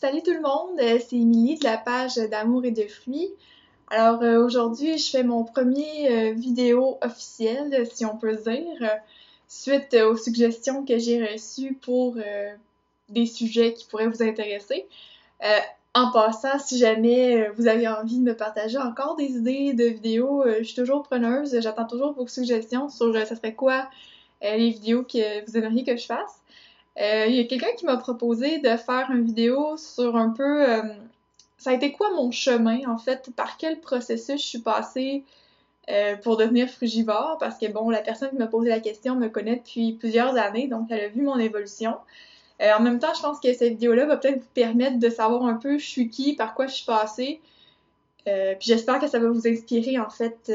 Salut tout le monde, c'est Émilie de la page d'Amour et de fruits. Alors aujourd'hui, je fais mon premier vidéo officiel, si on peut dire, suite aux suggestions que j'ai reçues pour des sujets qui pourraient vous intéresser. Euh, En passant, si jamais vous avez envie de me partager encore des idées de vidéos, je suis toujours preneuse, j'attends toujours vos suggestions sur ça serait quoi les vidéos que vous aimeriez que je fasse. Il y a quelqu'un qui m'a proposé de faire une vidéo sur un peu ça a été quoi mon chemin en fait, par quel processus je suis passée pour devenir frugivore, parce que bon, la personne qui m'a posé la question me connaît depuis plusieurs années, donc elle a vu mon évolution. En même temps, je pense que cette vidéo-là va peut-être vous permettre de savoir un peu je suis qui, par quoi je suis passée, puis j'espère que ça va vous inspirer en fait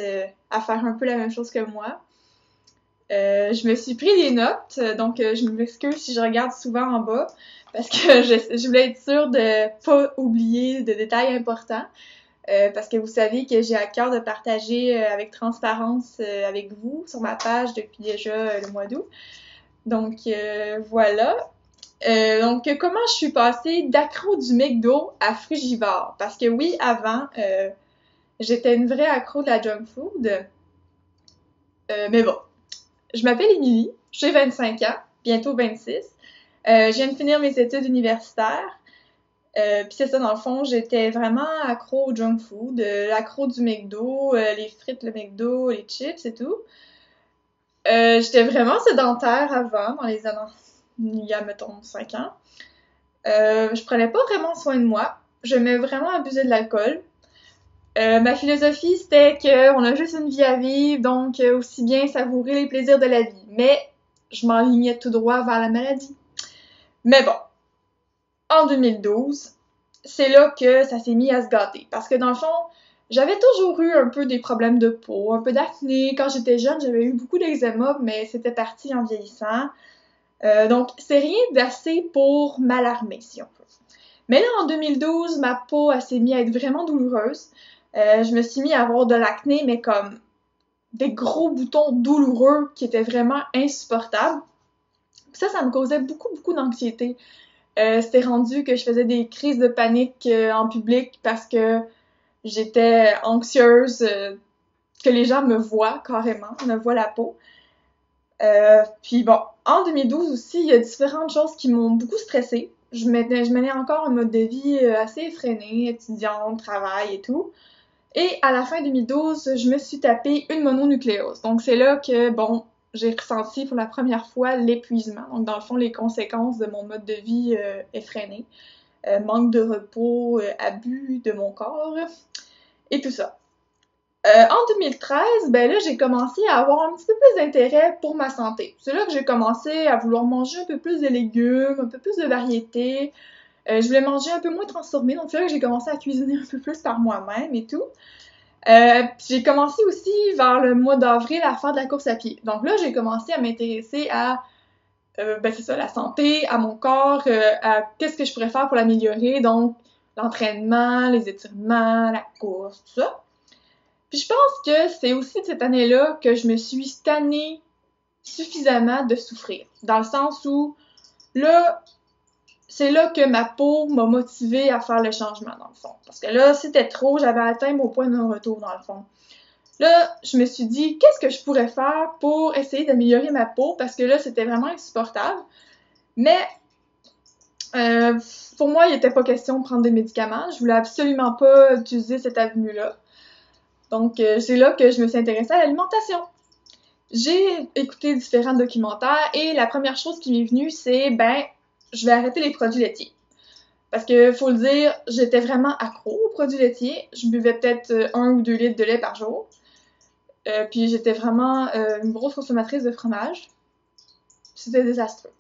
à faire un peu la même chose que moi. Je me suis pris des notes, donc je m'excuse si je regarde souvent en bas, parce que je voulais être sûre de pas oublier de détails importants, parce que vous savez que j'ai à cœur de partager avec transparence avec vous sur ma page depuis déjà le mois d'août. Donc voilà. Donc comment je suis passée d'accro du McDo à frugivore? Parce que oui, avant, j'étais une vraie accro de la junk food, mais bon. Je m'appelle Émilie, j'ai 25 ans, bientôt 26. Je viens de finir mes études universitaires. Puis c'est ça, dans le fond, j'étais vraiment accro au junk food, accro du McDo, les frites, le McDo, les chips et tout. J'étais vraiment sédentaire avant, dans les années, il y a, mettons, 5 ans. Je prenais pas vraiment soin de moi. J'aimais vraiment abuser de l'alcool. Ma philosophie, c'était qu'on a juste une vie à vivre, donc aussi bien savourer les plaisirs de la vie. Mais je m'enlignais tout droit vers la maladie. Mais bon, en 2012, c'est là que ça s'est mis à se gâter. Parce que dans le fond, j'avais toujours eu un peu des problèmes de peau, un peu d'acné. Quand j'étais jeune, j'avais eu beaucoup d'eczéma, mais c'était parti en vieillissant. Donc, c'est rien d'assez pour m'alarmer, si on veut. Mais là, en 2012, ma peau, elle s'est mise à être vraiment douloureuse. Je me suis mis à avoir de l'acné, mais comme des gros boutons douloureux qui étaient vraiment insupportables. Ça me causait beaucoup d'anxiété. C'était rendu que je faisais des crises de panique en public parce que j'étais anxieuse, que les gens me voient carrément, me voient la peau. Puis bon, en 2012 aussi, il y a différentes choses qui m'ont beaucoup stressée. Je menais encore un mode de vie assez effréné, étudiante, travail et tout. Et à la fin 2012, je me suis tapé une mononucléose. Donc c'est là que, bon, j'ai ressenti pour la première fois l'épuisement. Donc dans le fond, les conséquences de mon mode de vie effréné. Manque de repos, abus de mon corps et tout ça. En 2013, ben là, j'ai commencé à avoir un petit peu plus d'intérêt pour ma santé. C'est là que j'ai commencé à vouloir manger un peu plus de légumes, un peu plus de variétés. Je voulais manger un peu moins transformé, donc c'est là que j'ai commencé à cuisiner un peu plus par moi-même et tout. J'ai commencé aussi vers le mois d'avril à faire de la course à pied. Donc là, j'ai commencé à m'intéresser à, ben c'est ça, la santé, à mon corps, à qu'est-ce que je pourrais faire pour l'améliorer. Donc, l'entraînement, les étirements, la course, tout ça. Puis je pense que c'est aussi de cette année-là que je me suis tannée suffisamment de souffrir. Dans le sens où, là, c'est là que ma peau m'a motivée à faire le changement, dans le fond. Parce que là, c'était trop, j'avais atteint mon point de non-retour, dans le fond. Là, je me suis dit, qu'est-ce que je pourrais faire pour essayer d'améliorer ma peau? Parce que là, c'était vraiment insupportable. Mais, euh, pour moi, il n'était pas question de prendre des médicaments. Je voulais absolument pas utiliser cette avenue-là. Donc, c'est là que je me suis intéressée à l'alimentation. J'ai écouté différents documentaires et la première chose qui m'est venue, c'est, ben, je vais arrêter les produits laitiers. Parce que, faut le dire, j'étais vraiment accro aux produits laitiers. Je buvais peut-être 1 ou 2 litres de lait par jour. Puis j'étais vraiment une grosse consommatrice de fromage. C'était désastreux.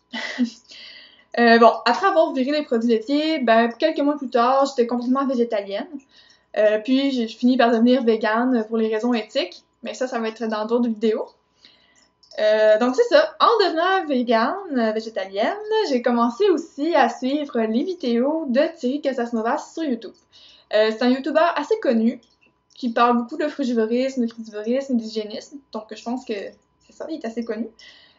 Bon, après avoir viré les produits laitiers, ben, quelques mois plus tard, j'étais complètement végétalienne. Puis j'ai fini par devenir végane pour les raisons éthiques. Mais ça va être dans d'autres vidéos. Donc c'est ça, en devenant végane, végétalienne, j'ai commencé aussi à suivre les vidéos de Thierry Casasnovas sur YouTube. C'est un YouTuber assez connu qui parle beaucoup de frugivorisme, de crudivorisme, d'hygiénisme, donc je pense que c'est ça, il est assez connu.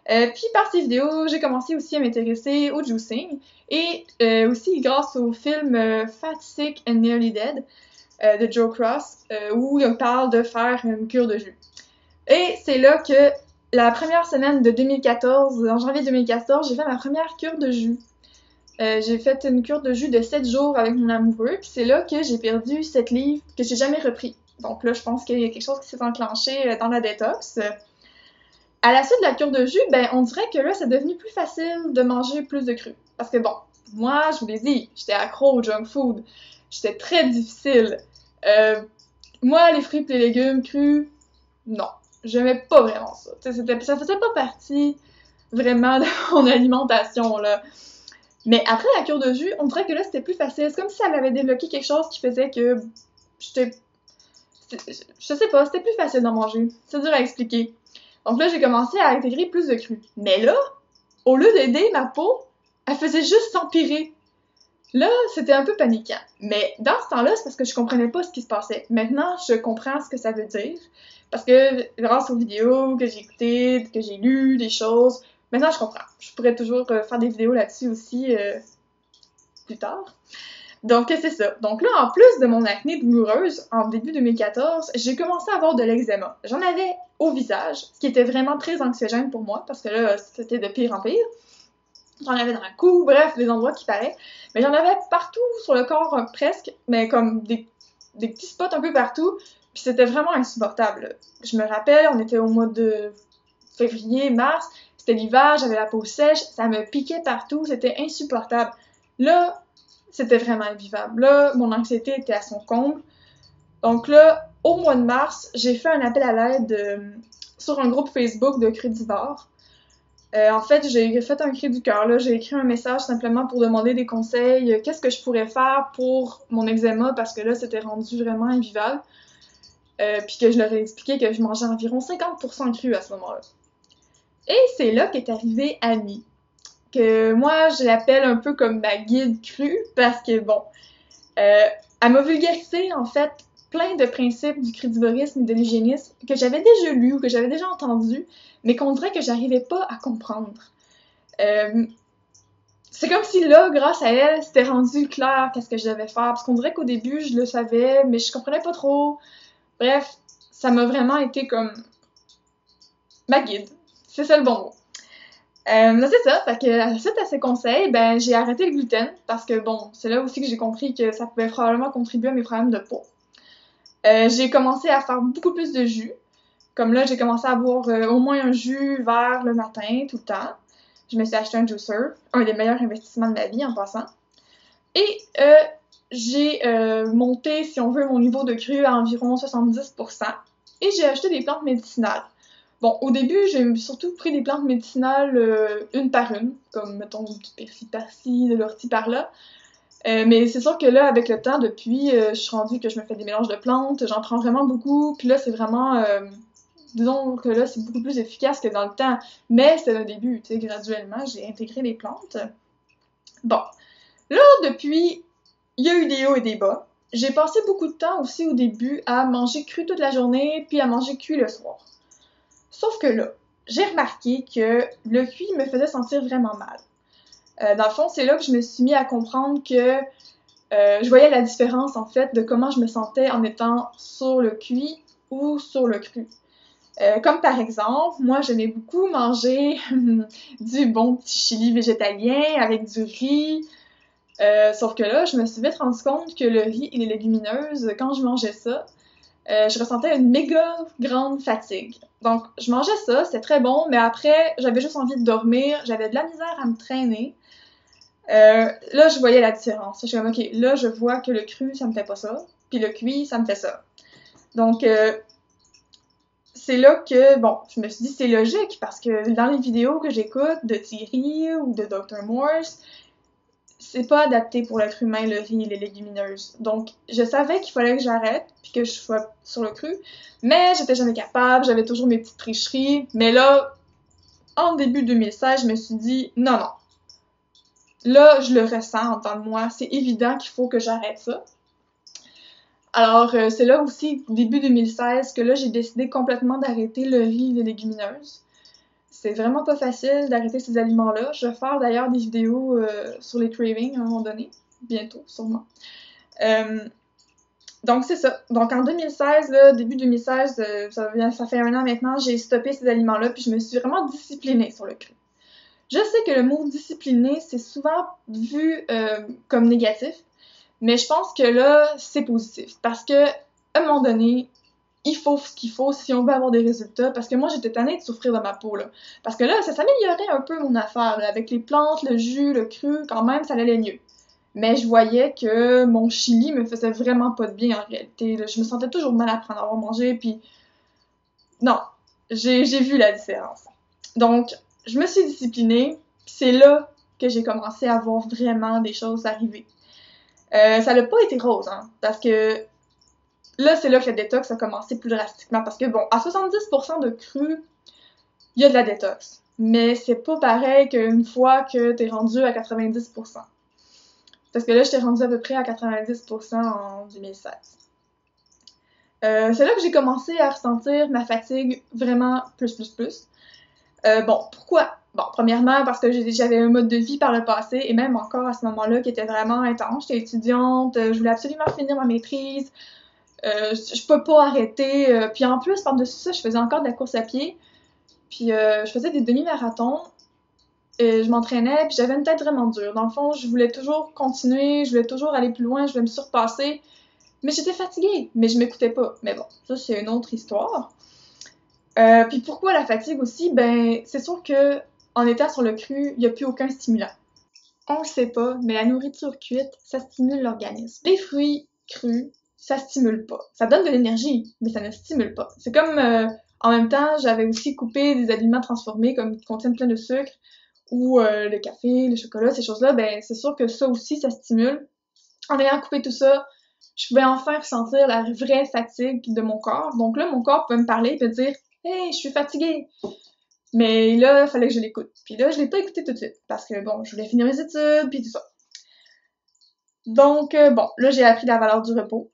Puis par ces vidéos, j'ai commencé aussi à m'intéresser au juicing et aussi grâce au film Fat, Sick and Nearly Dead de Joe Cross où il parle de faire une cure de jus. Et c'est là que la première semaine de 2014, en janvier 2014, j'ai fait ma première cure de jus. J'ai fait une cure de jus de 7 jours avec mon amoureux, puis c'est là que j'ai perdu 7 livres que j'ai jamais repris. Donc là, je pense qu'il y a quelque chose qui s'est enclenché dans la détox. À la suite de la cure de jus, ben on dirait que là, c'est devenu plus facile de manger plus de cru. Parce que bon, moi, je vous l'ai dit, j'étais accro au junk food. J'étais très difficile. Moi, les fruits et les légumes crus, non. J'aimais pas vraiment ça. Ça faisait pas partie vraiment de mon alimentation, là. Mais après la cure de jus, on dirait que là, c'était plus facile. C'est comme si ça m'avait débloqué quelque chose qui faisait que je sais pas, c'était plus facile d'en manger. C'est dur à expliquer. Donc là, j'ai commencé à intégrer plus de cru. Mais là, au lieu d'aider ma peau, elle faisait juste s'empirer. Là, c'était un peu paniquant. Mais dans ce temps-là, c'est parce que je comprenais pas ce qui se passait. Maintenant, je comprends ce que ça veut dire. Parce que grâce aux vidéos que j'ai écoutées, que j'ai lues, des choses, maintenant je comprends. Je pourrais toujours faire des vidéos là-dessus aussi plus tard. Donc, c'est ça. Donc là, en plus de mon acné douloureuse, en début 2014, j'ai commencé à avoir de l'eczéma. J'en avais au visage, ce qui était vraiment très anxiogène pour moi, parce que là, c'était de pire en pire. J'en avais dans le cou, bref, des endroits qui paraient. Mais j'en avais partout sur le corps, presque, mais comme des petits spots un peu partout. Puis c'était vraiment insupportable. Je me rappelle, on était au mois de février, mars, c'était l'hiver, j'avais la peau sèche, ça me piquait partout, c'était insupportable. Là, c'était vraiment invivable. Là, mon anxiété était à son comble. Donc là, au mois de mars, j'ai fait un appel à l'aide sur un groupe Facebook de Crédivore. En fait, j'ai fait un cri du cœur. Là, j'ai écrit un message simplement pour demander des conseils. Qu'est-ce que je pourrais faire pour mon eczéma parce que là, c'était rendu vraiment invivable. Puis que je leur ai expliqué que je mangeais environ 50% cru à ce moment-là. Et c'est là qu'est arrivée Annie, que moi, je l'appelle un peu comme ma guide crue parce que, bon, elle m'a vulgarisé, en fait, plein de principes du crudivorisme et de l'hygiénisme que j'avais déjà lus ou que j'avais déjà entendus, mais qu'on dirait que j'arrivais pas à comprendre. C'est comme si là, grâce à elle, c'était rendu clair qu'est-ce que je devais faire, parce qu'on dirait qu'au début, je le savais, mais je comprenais pas trop. Bref, ça m'a vraiment été comme ma guide. C'est ça le bon mot. Là, c'est ça, fait que suite à ces conseils, ben j'ai arrêté le gluten, parce que bon, c'est là aussi que j'ai compris que ça pouvait probablement contribuer à mes problèmes de peau. J'ai commencé à faire beaucoup plus de jus. Comme là, j'ai commencé à boire au moins un jus vert le matin, tout le temps. Je me suis acheté un juicer, un des meilleurs investissements de ma vie en passant. Et j'ai monté, si on veut, mon niveau de cru à environ 70%. Et j'ai acheté des plantes médicinales. Bon, au début, j'ai surtout pris des plantes médicinales une par une, comme, mettons, du persil par-ci, de l'ortie par-là. Mais c'est sûr que là, avec le temps, depuis, je suis rendue que je me fais des mélanges de plantes, j'en prends vraiment beaucoup, puis là, c'est vraiment... disons que là, c'est beaucoup plus efficace que dans le temps. Mais c'était le début, tu sais, graduellement, j'ai intégré les plantes. Bon, là, depuis, il y a eu des hauts et des bas. J'ai passé beaucoup de temps aussi au début à manger cru toute la journée, puis à manger cuit le soir. Sauf que là, j'ai remarqué que le cuit me faisait sentir vraiment mal. Dans le fond, c'est là que je me suis mis à comprendre que je voyais la différence, en fait, de comment je me sentais en étant sur le cuit ou sur le cru. Comme par exemple, moi, j'aimais beaucoup manger du bon petit chili végétalien avec du riz. Sauf que là, je me suis vite rendu compte que le riz et les légumineuses, quand je mangeais ça, je ressentais une méga grande fatigue. Donc, je mangeais ça, c'était très bon, mais après, j'avais juste envie de dormir, j'avais de la misère à me traîner. Là, je voyais la différence. Je suis comme, ok, là, je vois que le cru, ça me fait pas ça, puis le cuit, ça me fait ça. Donc, c'est là que, bon, je me suis dit, c'est logique, parce que dans les vidéos que j'écoute de Thierry ou de Dr. Morse, c'est pas adapté pour l'être humain, le riz et les légumineuses. Donc, je savais qu'il fallait que j'arrête, puis que je sois sur le cru, mais j'étais jamais capable, j'avais toujours mes petites tricheries, mais là, en début 2016, je me suis dit, non, non. Là, je le ressens en tant que moi, c'est évident qu'il faut que j'arrête ça. Alors, c'est là aussi, début 2016, que là, j'ai décidé complètement d'arrêter le riz et les légumineuses. c'est vraiment pas facile d'arrêter ces aliments-là. Je vais faire d'ailleurs des vidéos sur les cravings à un moment donné, bientôt, sûrement. Donc c'est ça. Donc en 2016, là, début 2016, ça fait 1 an maintenant, j'ai stoppé ces aliments-là, puis je me suis vraiment disciplinée sur le cru. Je sais que le mot discipliné, c'est souvent vu comme négatif, mais je pense que là, c'est positif. Parce que, à un moment donné, il faut ce qu'il faut si on veut avoir des résultats. Parce que moi, j'étais tannée de souffrir de ma peau, là. Parce que là, ça s'améliorait un peu mon affaire, là. Avec les plantes, le jus, le cru, quand même, ça allait mieux. Mais je voyais que mon chili me faisait vraiment pas de bien, en réalité, là. Je me sentais toujours mal après en avoir mangé, puis... Non, j'ai vu la différence. Donc, je me suis disciplinée, pis c'est là que j'ai commencé à voir vraiment des choses arriver. Ça n'a pas été rose, hein, parce que là, c'est là que la détox a commencé plus drastiquement, parce que bon, à 70% de cru, il y a de la détox. Mais c'est pas pareil qu'une fois que t'es rendu à 90%. Parce que là, j'étais rendue à peu près à 90% en 2016. C'est là que j'ai commencé à ressentir ma fatigue vraiment plus. Bon, pourquoi? Bon, premièrement, parce que j'avais un mode de vie par le passé, et même encore à ce moment-là, qui était vraiment intense. J'étais étudiante, je voulais absolument finir ma maîtrise, je peux pas arrêter. Puis en plus, par-dessus ça, je faisais encore de la course à pied, puis je faisais des demi-marathons, et je m'entraînais, puis j'avais une tête vraiment dure. Dans le fond, je voulais toujours continuer, je voulais toujours aller plus loin, je voulais me surpasser, mais j'étais fatiguée, mais je m'écoutais pas. Mais bon, ça, c'est une autre histoire. Puis pourquoi la fatigue aussi? Ben, c'est sûr que en étant sur le cru, il n'y a plus aucun stimulant. On le sait pas, mais la nourriture cuite, ça stimule l'organisme. Les fruits crus, ça stimule pas. Ça donne de l'énergie, mais ça ne stimule pas. C'est comme, en même temps, j'avais aussi coupé des aliments transformés comme qui contiennent plein de sucre, ou le café, le chocolat, ces choses-là, ben c'est sûr que ça aussi, ça stimule. En ayant coupé tout ça, je pouvais enfin ressentir la vraie fatigue de mon corps. Donc là, mon corps pouvait me parler et me dire « Hey, je suis fatiguée! » Mais là, il fallait que je l'écoute. Puis là, je l'ai pas écouté tout de suite, parce que bon, je voulais finir mes études, puis tout ça. Donc, bon, là, j'ai appris la valeur du repos.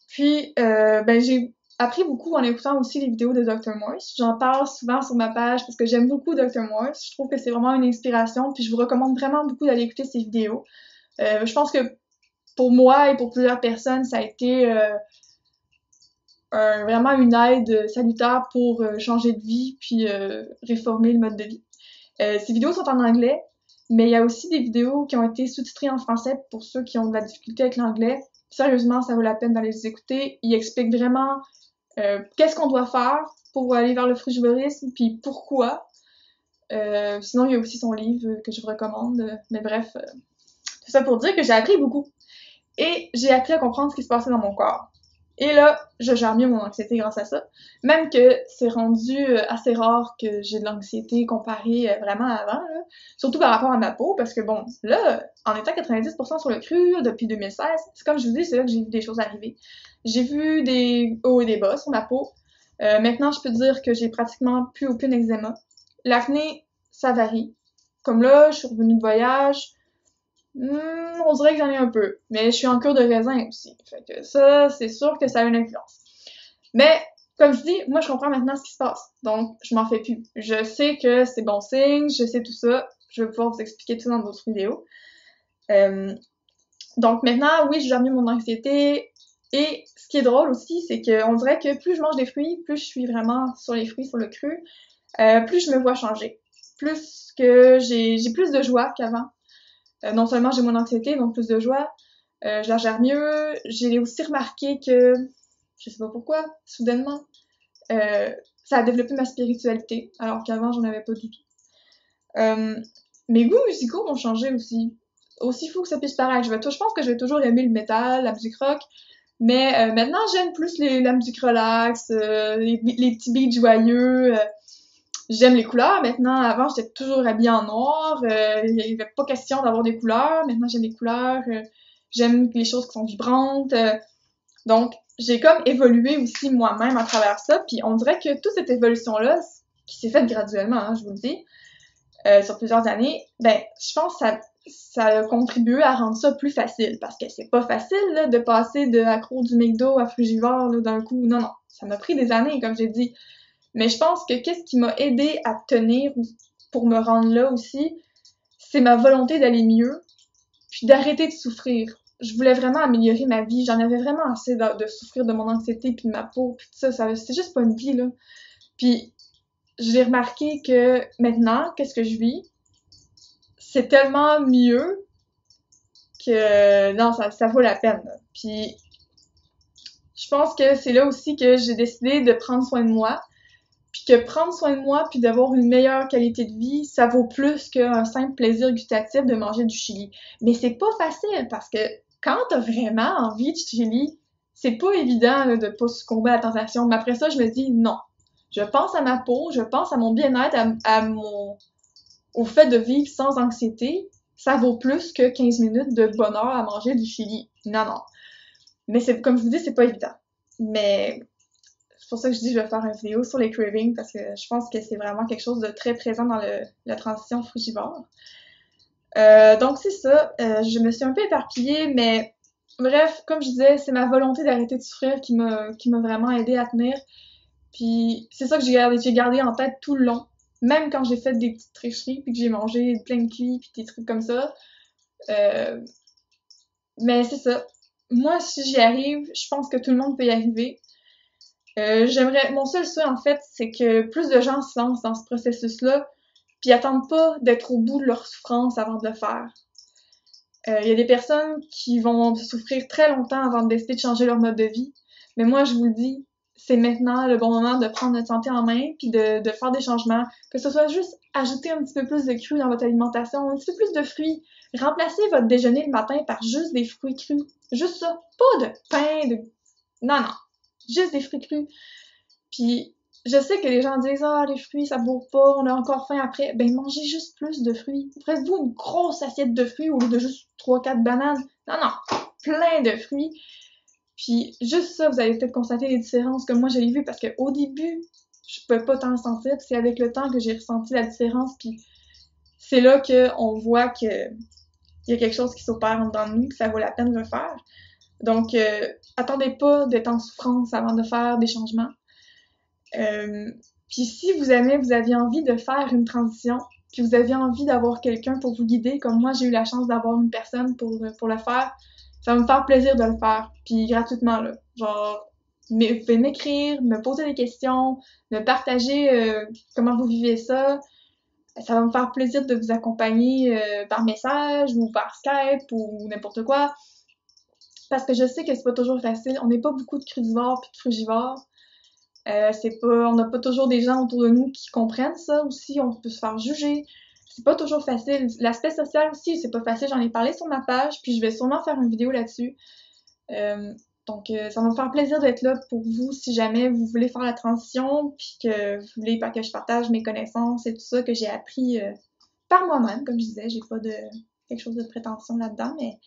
Puis, ben, j'ai appris beaucoup en écoutant aussi les vidéos de Dr. Morse. J'en parle souvent sur ma page parce que j'aime beaucoup Dr. Morse. Je trouve que c'est vraiment une inspiration, puis je vous recommande vraiment beaucoup d'aller écouter ses vidéos. Je pense que pour moi et pour plusieurs personnes, ça a été vraiment une aide salutaire pour changer de vie puis réformer le mode de vie. Ces vidéos sont en anglais, mais il y a aussi des vidéos qui ont été sous-titrées en français pour ceux qui ont de la difficulté avec l'anglais. Sérieusement, ça vaut la peine d'aller les écouter. Ils expliquent vraiment qu'est-ce qu'on doit faire pour aller vers le frugivorisme, puis pourquoi. Sinon, il y a aussi son livre que je vous recommande. Mais bref, tout ça pour dire que j'ai appris beaucoup. Et j'ai appris à comprendre ce qui se passait dans mon corps. Et là, je gère mieux mon anxiété grâce à ça. Même que c'est rendu assez rare que j'ai de l'anxiété comparée vraiment à avant, là. Surtout par rapport à ma peau, parce que bon, là, en étant 90% sur le cru depuis 2016, c'est comme je vous dis, c'est là que j'ai vu des choses arriver. J'ai vu des hauts et des bas sur ma peau. Maintenant, je peux dire que j'ai pratiquement plus aucun eczéma. L'acné, ça varie. Comme là, je suis revenue de voyage, on dirait que j'en ai un peu, mais je suis en cure de raisin aussi. Fait que ça, c'est sûr que ça a une influence. Mais, comme je dis, moi je comprends maintenant ce qui se passe. Donc, je m'en fais plus. Je sais que c'est bon signe, je sais tout ça. Je vais pouvoir vous expliquer tout ça dans d'autres vidéos. Donc maintenant, oui, je gère mieux mon anxiété. Et ce qui est drôle aussi, c'est qu'on dirait que plus je mange des fruits, plus je suis vraiment sur les fruits, sur le cru, plus je me vois changer. Plus que j'ai plus de joie qu'avant. Non seulement j'ai moins d'anxiété, donc plus de joie, je la gère mieux. J'ai aussi remarqué que, je sais pas pourquoi, soudainement, ça a développé ma spiritualité, alors qu'avant j'en avais pas du tout. Mes goûts musicaux ont changé aussi. Aussi fou que ça puisse paraître. Je pense que je vais toujours aimer le métal, la musique rock, mais maintenant j'aime plus la musique relax, les petits beats joyeux. J'aime les couleurs. Maintenant, avant, j'étais toujours habillée en noir. Il n'y avait pas question d'avoir des couleurs. Maintenant, j'aime les couleurs. J'aime les choses qui sont vibrantes. Donc, j'ai comme évolué aussi moi-même à travers ça. Puis, on dirait que toute cette évolution-là, qui s'est faite graduellement, hein, je vous le dis, sur plusieurs années, ben, je pense que ça a contribué à rendre ça plus facile. Parce que c'est pas facile, là, de passer de accro du McDo à frugivore, là, d'un coup. Non, non. Ça m'a pris des années, comme j'ai dit. Mais je pense que qu'est-ce qui m'a aidé à tenir pour me rendre là aussi, c'est ma volonté d'aller mieux, puis d'arrêter de souffrir. Je voulais vraiment améliorer ma vie. J'en avais vraiment assez de souffrir de mon anxiété puis de ma peau puis tout ça. C'est juste pas une vie, là. Puis j'ai remarqué que maintenant, qu'est-ce que je vis? C'est tellement mieux que non, ça vaut la peine, là. Puis je pense que c'est là aussi que j'ai décidé de prendre soin de moi. Puis que prendre soin de moi puis d'avoir une meilleure qualité de vie, ça vaut plus qu'un simple plaisir gustatif de manger du chili. Mais c'est pas facile parce que quand t'as vraiment envie de chili, c'est pas évident là, de pas succomber à la tentation. Mais après ça, je me dis non. Je pense à ma peau, je pense à mon bien-être, au fait de vivre sans anxiété. Ça vaut plus que 15 minutes de bonheur à manger du chili. Non, non. Mais c'est, comme je vous dis, c'est pas évident. Mais c'est pour ça que je dis que je vais faire une vidéo sur les cravings parce que je pense que c'est vraiment quelque chose de très présent dans la transition frugivore. Donc c'est ça, je me suis un peu éparpillée, mais bref, comme je disais, c'est ma volonté d'arrêter de souffrir qui m'a vraiment aidée à tenir. Puis c'est ça que j'ai gardé en tête tout le long, même quand j'ai fait des petites tricheries puis que j'ai mangé plein de cuits puis des trucs comme ça. Mais c'est ça. Moi, si j'y arrive, je pense que tout le monde peut y arriver. Mon seul souhait, en fait, c'est que plus de gens se lancent dans ce processus-là, puis attendent pas d'être au bout de leur souffrance avant de le faire. Il y a des personnes qui vont souffrir très longtemps avant de décider de changer leur mode de vie, mais moi, je vous le dis, c'est maintenant le bon moment de prendre notre santé en main, puis de faire des changements, que ce soit juste ajouter un petit peu plus de cru dans votre alimentation, un petit peu plus de fruits, remplacez votre déjeuner le matin par juste des fruits crus, juste ça, pas de pain, non, non, juste des fruits crus. Puis je sais que les gens disent ah les fruits ça bourre pas, on a encore faim après. Ben mangez juste plus de fruits. Faites-vous une grosse assiette de fruits au lieu de juste 3-4 bananes. Non, non, plein de fruits. Puis juste ça, vous allez peut-être constater les différences que moi j'ai vues parce qu'au début, je pouvais pas tant le sentir. Puis c'est avec le temps que j'ai ressenti la différence. Puis c'est là qu'on voit que il y a quelque chose qui s'opère en dedans de nous, que ça vaut la peine de le faire. Donc, attendez pas d'être en souffrance avant de faire des changements. Puis si vous aviez envie de faire une transition, puis vous aviez envie d'avoir quelqu'un pour vous guider, comme moi j'ai eu la chance d'avoir une personne pour le faire, ça va me faire plaisir de le faire, puis gratuitement là. Genre, vous pouvez m'écrire, me poser des questions, me partager comment vous vivez ça. Ça va me faire plaisir de vous accompagner par message ou par Skype ou n'importe quoi. Parce que je sais que c'est pas toujours facile. On n'est pas beaucoup de crudivores puis de frugivores. On n'a pas toujours des gens autour de nous qui comprennent ça aussi. On peut se faire juger. C'est pas toujours facile. L'aspect social aussi, c'est pas facile. J'en ai parlé sur ma page, puis je vais sûrement faire une vidéo là-dessus. Donc, ça va me faire plaisir d'être là pour vous si jamais vous voulez faire la transition, puis que vous voulez pas que je partage mes connaissances et tout ça que j'ai appris par moi-même. Comme je disais, j'ai pas de quelque chose de prétention là-dedans, mais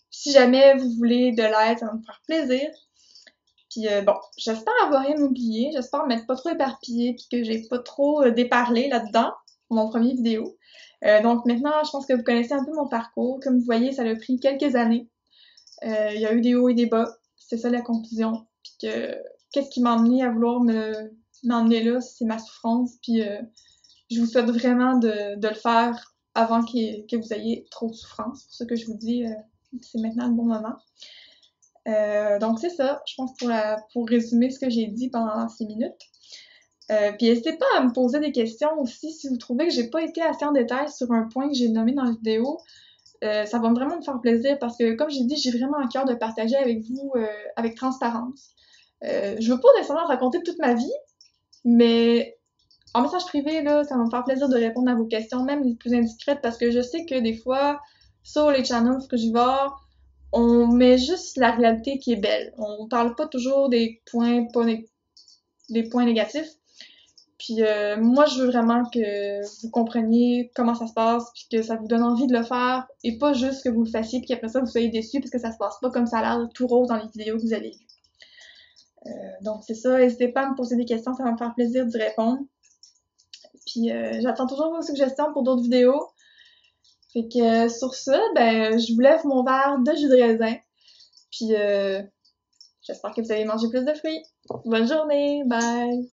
si jamais vous voulez de l'aide, ça va me faire plaisir. Puis bon, j'espère avoir rien oublié, j'espère m'être pas trop éparpillée puis que j'ai pas trop déparlé là-dedans pour mon premier vidéo. Donc maintenant, je pense que vous connaissez un peu mon parcours. Comme vous voyez, ça a pris quelques années. Il y a eu des hauts et des bas. C'est ça la conclusion. Puis qu'est-ce qui m'a amené à vouloir m'emmener là, c'est ma souffrance. Puis je vous souhaite vraiment de le faire avant que vous ayez trop de souffrance. C'est pour ça que je vous dis, c'est maintenant le bon moment. Donc c'est ça, je pense pour résumer ce que j'ai dit pendant 6 minutes. Puis n'hésitez pas à me poser des questions aussi si vous trouvez que j'ai pas été assez en détail sur un point que j'ai nommé dans la vidéo. Ça va vraiment me faire plaisir parce que comme j'ai dit, j'ai vraiment à cœur de partager avec vous avec transparence. Je veux pas nécessairement raconter toute ma vie, mais en message privé, là, ça va me faire plaisir de répondre à vos questions, même les plus indiscrètes, parce que je sais que des fois, sur les channels frugivores, on met juste la réalité qui est belle. On parle pas toujours des points des points négatifs. Puis moi, je veux vraiment que vous compreniez comment ça se passe, puis que ça vous donne envie de le faire, et pas juste que vous le fassiez, puis qu'après ça, vous soyez déçus, parce que ça se passe pas comme ça a l'air tout rose dans les vidéos que vous avez vues. Donc c'est ça, n'hésitez pas à me poser des questions, ça va me faire plaisir d'y répondre. Puis j'attends toujours vos suggestions pour d'autres vidéos. Fait que sur ça, ben je vous lève mon verre de jus de raisin. Puis j'espère que vous allez manger plus de fruits. Bonne journée, bye!